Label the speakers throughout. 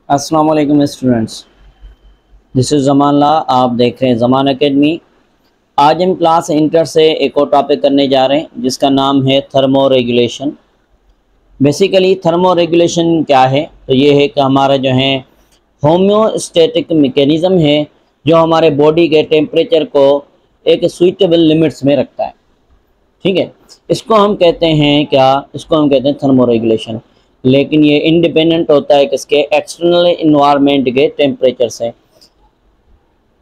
Speaker 1: अस्सलाम वालेकुम students, this is ज़मान ला। आप देख रहे हैं ज़मान एकेडमी। आज हम क्लास इंटर से एक और टॉपिक करने जा रहे हैं जिसका नाम है thermo regulation. Basically thermo regulation क्या है? तो ये है कि हमारा जो है होम्योस्टैटिक मैकेनिज़्म है जो हमारे बॉडी के टेम्परेचर को एक सुइटेबल लिमिट्स में रखता है। ठीक है, इसको हम कहते हैं क्या? इसको हम कहते हैं थर्मो रेगुलेशन। लेकिन ये इंडिपेंडेंट होता है किसके? एक्सटर्नल इन्वायरमेंट के टेम्परेचर से।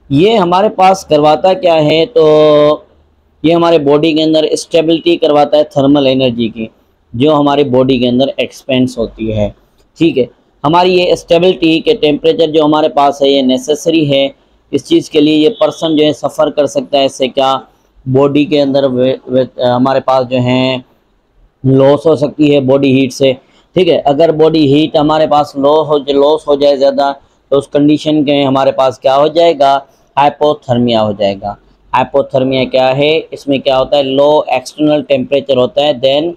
Speaker 1: ये हमारे पास करवाता क्या है? तो ये हमारे बॉडी के अंदर स्टेबिलिटी करवाता है थर्मल एनर्जी की, जो हमारी बॉडी के अंदर एक्सपेंस होती है। ठीक है, हमारी ये स्टेबिलिटी के टेम्परेचर जो हमारे पास है ये नेसेसरी है। इस चीज़ के लिए ये पर्सन जो है सफ़र कर सकता है। इससे क्या बॉडी के अंदर हमारे पास जो है लॉस हो सकती है बॉडी हीट से। ठीक है, अगर बॉडी हीट हमारे पास लॉस हो जाए ज़्यादा, तो उस कंडीशन के हमारे पास क्या हो जाएगा? हाइपोथर्मिया हो जाएगा। हाइपोथर्मिया क्या है? इसमें क्या होता है? लो एक्सटर्नल टेम्परेचर होता है देन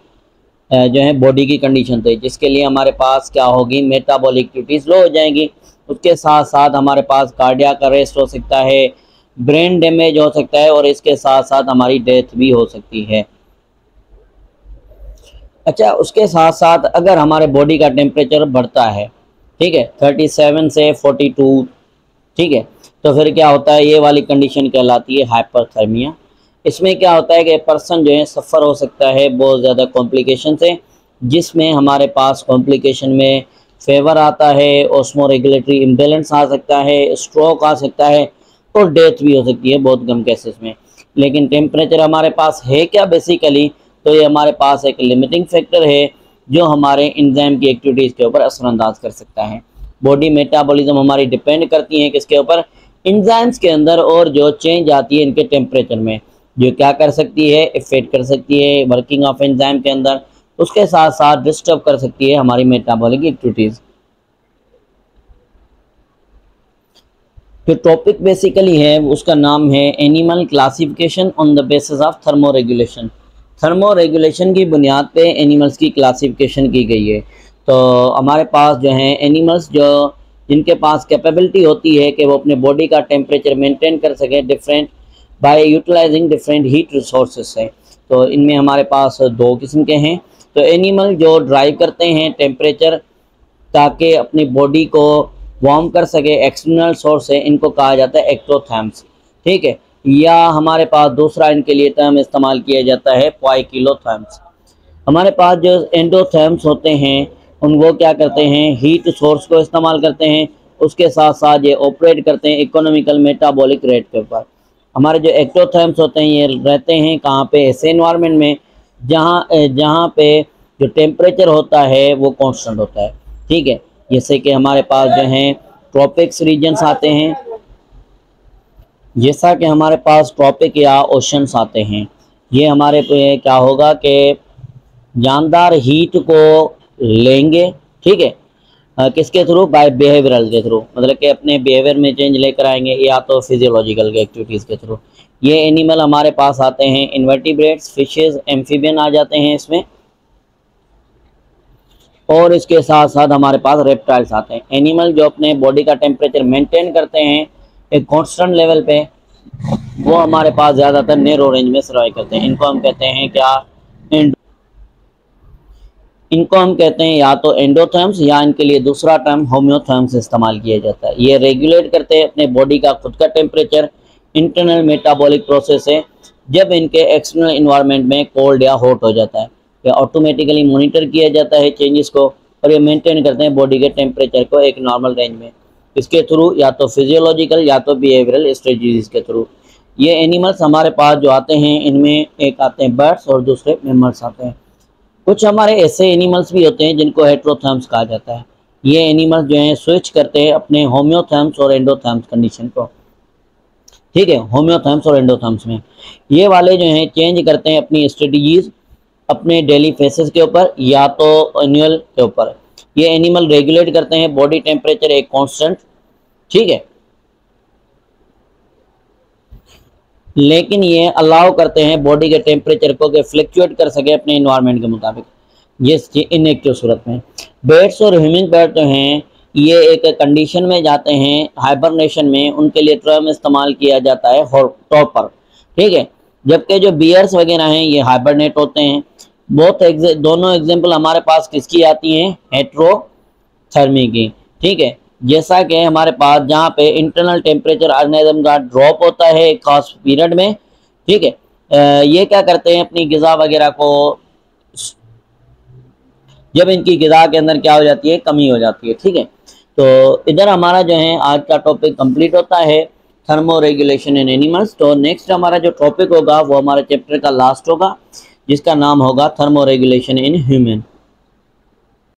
Speaker 1: जो है बॉडी की कंडीशन थे, जिसके लिए हमारे पास क्या होगी? मेटाबॉलिक एक्टिविटीज़ लो हो जाएंगी। उसके साथ साथ हमारे पास कार्डियक अरेस्ट हो सकता है, ब्रेन डैमेज हो सकता है और इसके साथ साथ हमारी डेथ भी हो सकती है। अच्छा, उसके साथ साथ अगर हमारे बॉडी का टेम्परेचर बढ़ता है, ठीक है, 37 से 42, ठीक है, तो फिर क्या होता है? ये वाली कंडीशन कहलाती है हाइपरथर्मिया। इसमें क्या होता है कि पर्सन जो है सफ़र हो सकता है बहुत ज़्यादा कॉम्प्लिकेशन से, जिसमें हमारे पास कॉम्प्लिकेशन में फेवर आता है, ऑस्मो रेगुलेटरी इम्बेलेंस आ सकता है, स्ट्रोक आ सकता है और डेथ भी हो सकती है बहुत कम केसेस में। लेकिन टेम्परेचर हमारे पास है क्या बेसिकली? तो ये हमारे पास एक लिमिटिंग फैक्टर है जो हमारे एंजाइम की एक्टिविटीज़ के ऊपर असरअंदाज कर सकता है। बॉडी मेटाबॉलिज्म हमारी डिपेंड करती है किसके ऊपर? एंजाइम्स के अंदर, और जो चेंज आती है इनके टेम्परेचर में, जो क्या कर सकती है? इफेक्ट कर सकती है वर्किंग ऑफ एंजाइम के अंदर। उसके साथ साथ डिस्टर्ब कर सकती है हमारी मेटाबॉलिक एक्टिविटीज़। जो टॉपिक बेसिकली है उसका नाम है animal classification on the basis of thermo regulation. Thermo regulation की बुनियाद पे एनिमल्स की क्लासिफिकेशन की गई है। तो हमारे पास जो है एनिमल्स जो जिनके पास कैपेबिलिटी होती है कि वो अपने बॉडी का टेम्परेचर मेंटेन कर सकें different by utilising different heat resources से। तो इनमें हमारे पास दो किस्म के हैं। तो एनिमल जो ड्राइव करते हैं टेम्परेचर ताकि अपनी बॉडी को वार्म कर सके एक्सटर्नल सोर्स से, इनको कहा जाता है एक्टोथर्म्स। ठीक है, या हमारे पास दूसरा इनके लिए टर्म इस्तेमाल किया जाता है पाइकिलोथर्म्स। हमारे पास जो एंडोथर्म्स होते हैं वो क्या करते हैं? हीट सोर्स को इस्तेमाल करते हैं। उसके साथ साथ ये ऑपरेट करते हैं इकोनॉमिकल मेटाबॉलिक रेट के ऊपर। हमारे जो एक्टोथर्म्स होते हैं ये रहते हैं कहाँ पे? ऐसे इन्वायरमेंट में जहाँ पे जो टेम्परेचर होता है वो कांस्टेंट होता है। ठीक है, जैसे कि हमारे पास जो हैं ट्रॉपिक्स रीजन्स आते हैं, जैसा कि हमारे पास ट्रॉपिक या ओशंस आते हैं। ये हमारे पे क्या होगा कि जानदार हीट को लेंगे। ठीक है, किसके थ्रू? बाय बिहेवियरल के थ्रू, मतलब कि अपने बिहेवियर में चेंज लेकर आएंगे, या तो फिजियोलॉजिकल के एक्टिविटीज़ के थ्रू। ये एनिमल हमारे पास आते हैं इन्वर्टिब्रेट्स, फिशेस, एम्फीबियन आ जाते हैं इसमें, और इसके साथ साथ हमारे पास रेप्टाइल्स आते हैं। एनिमल जो अपने बॉडी का टेम्परेचर मेंटेन करते हैं एक कांस्टेंट लेवल पे, वो हमारे पास ज़्यादातर नैरो रेंज में सर्वाइव करते हैं। इनको हम कहते हैं क्या? इनको हम कहते हैं या तो एंडोथर्म्स, या इनके लिए दूसरा टर्म होम्योथर्म्स इस्तेमाल किया जाता है। ये रेगुलेट करते हैं अपने बॉडी का खुद का टेम्परेचर। इंटरनल मेटाबॉलिक प्रोसेस है, जब इनके एक्सटर्नल इन्वायरमेंट में कोल्ड या हॉट हो जाता है, ये ऑटोमेटिकली मॉनिटर किया जाता है चेंजेस को, और ये मेंटेन करते हैं बॉडी के टेम्परेचर को एक नॉर्मल रेंज में। इसके थ्रू या तो फिजियोलॉजिकल या तो बिहेवियरल स्ट्रेटजीज के थ्रू। ये एनिमल्स हमारे पास जो आते हैं इनमें एक आते हैं बर्ड्स और दूसरे मैमल्स आते हैं। कुछ हमारे ऐसे एनिमल्स भी होते हैं जिनको हेट्रोथर्म्स कहा जाता है। ये एनिमल्स जो हैं स्विच करते हैं अपने होम्योथर्म्स और एंडोथर्म्स कंडीशन को। ठीक है, होम्योथर्म्स और एंडोथर्म्स में ये वाले जो हैं चेंज करते हैं अपनी स्ट्रेटजीज अपने डेली फेसेस के ऊपर या तो एनुअल के ऊपर। ये एनिमल रेगुलेट करते हैं बॉडी टेम्परेचर एक कांस्टेंट। ठीक है, लेकिन ये अलाउ करते हैं बॉडी के टेम्परेचर को कि फ्लक्चुएट कर सके अपने इन्वायरमेंट के मुताबिक, ये इनएक्टिव सूरत में। बर्ड्स और ह्यूमिंग बर्ड जो हैं ये एक कंडीशन में जाते हैं हाइबरनेशन में, उनके लिए टर्म इस्तेमाल किया जाता है टॉपर, ठीक है। जबकि जो बियर्स वगैरह हैं ये हाइबरनेट होते हैं। दोनों एग्जांपल हमारे पास किसकी आती हैं, हेट्रोथर्मी की, ठीक है। जैसा कि हमारे पास जहाँ पे इंटरनल टेम्परेचर ऑर्गेनिज्म का ड्रॉप होता है एक खास पीरियड में, ठीक है, ये क्या करते हैं अपनी ग़िज़ा वगैरह को, जब इनकी ग़िज़ा के अंदर क्या हो जाती है, कमी हो जाती है, ठीक है। तो इधर हमारा जो है आज का टॉपिक कंप्लीट होता है, थर्मो रेगुलेशन इन एनिमल्स। तो नेक्स्ट हमारा जो टॉपिक होगा वो हमारे चैप्टर का लास्ट होगा, जिसका नाम होगा थर्मो रेगुलेशन इन ह्यूमन।